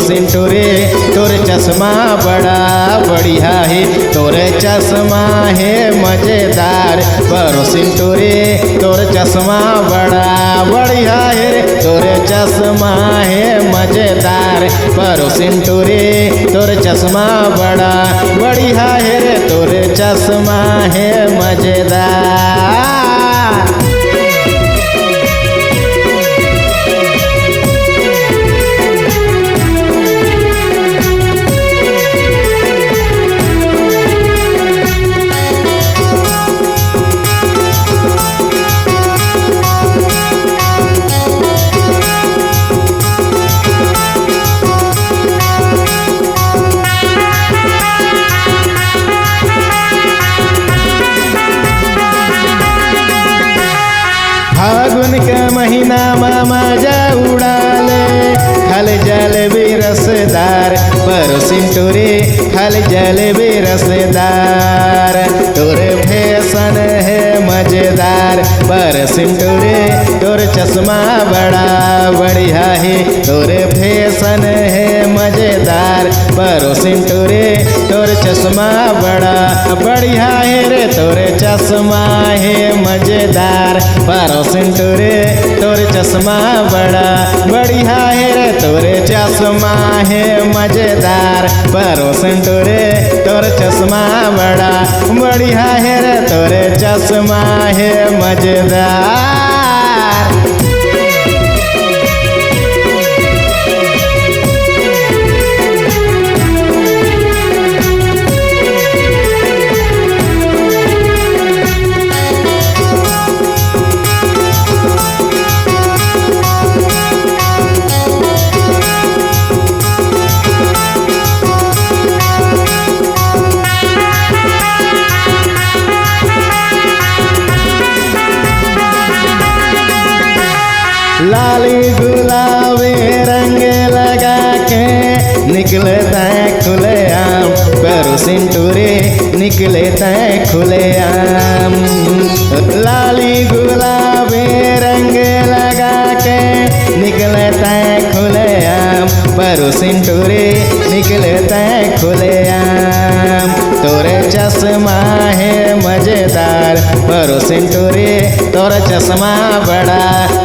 सिंटू रे तोर चश्मा बड़ा बढ़िया है, तोर चश्मा है मजेदार। पर सिंटू रे तोर चश्मा बड़ा बढ़िया है, तोर चश्मा है मजेदार। पर सिंटू रे तोर चश्मा बड़ा बढ़िया है रे, तोर चश्मा है मजेदार। फागुन का महीना में मजा उड़ाले, खल जल भी रसदार। पर सिंटू रे खल जल भी रसदार, तोर फैशन है मजेदार। पर सिंटू रे तोर चश्मा बड़ा बढ़िया है, तोर फैशन है मजेदार। पर सिंटू रे तोर चश्मा बड़ा बढ़िया है रे, तोर चश्मा है मजेदार। पर सिंटू रे तोर चश्मा बड़ा बढ़िया है रे, तोर चश्मा है मजेदार। पर सिंटू रे तोर चश्मा बड़ा बढ़िया है रे, तोर चश्मा है मजेदार। लाली गुलाबी रंग लगा के निकलता है खुलेआम। पर सिंटू रे निकलता है खुलेआम। लाली गुलाबी रंग लगा के निकलता है खुलेआम। पर सिंटू रे निकलता है खुलेआम, तोरे चश्मा है मजेदार। पर सिंटू रे तोर चश्मा बड़ा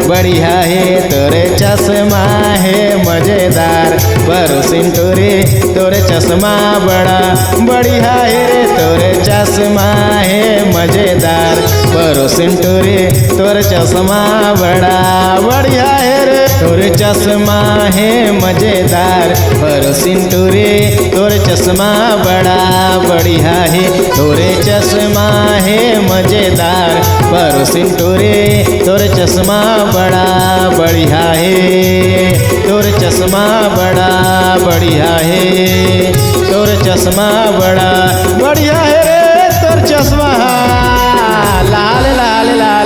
बढ़िया है, तोरे चश्मा है मजेदार। पर सिंटू रे तोरे चश्मा बड़ा बढ़िया है रे, तोरे चश्मा है मजेदार। पर सिंटू रे तोरे चश्मा बड़ा बढ़िया है रे, तोरे चश्मा है मजेदार। पर सिंटू रे तोरे चश्मा बड़ा बढ़िया है, तोरे चश्मा है मजेदार। पर सिंटू रे तोरे चश्मा बड़ा बढ़िया है, तोरे चश्मा बड़ा बढ़िया है, तोरे चश्मा बड़ा बढ़िया है रे, तोर चश्मा लाल लाल लाल।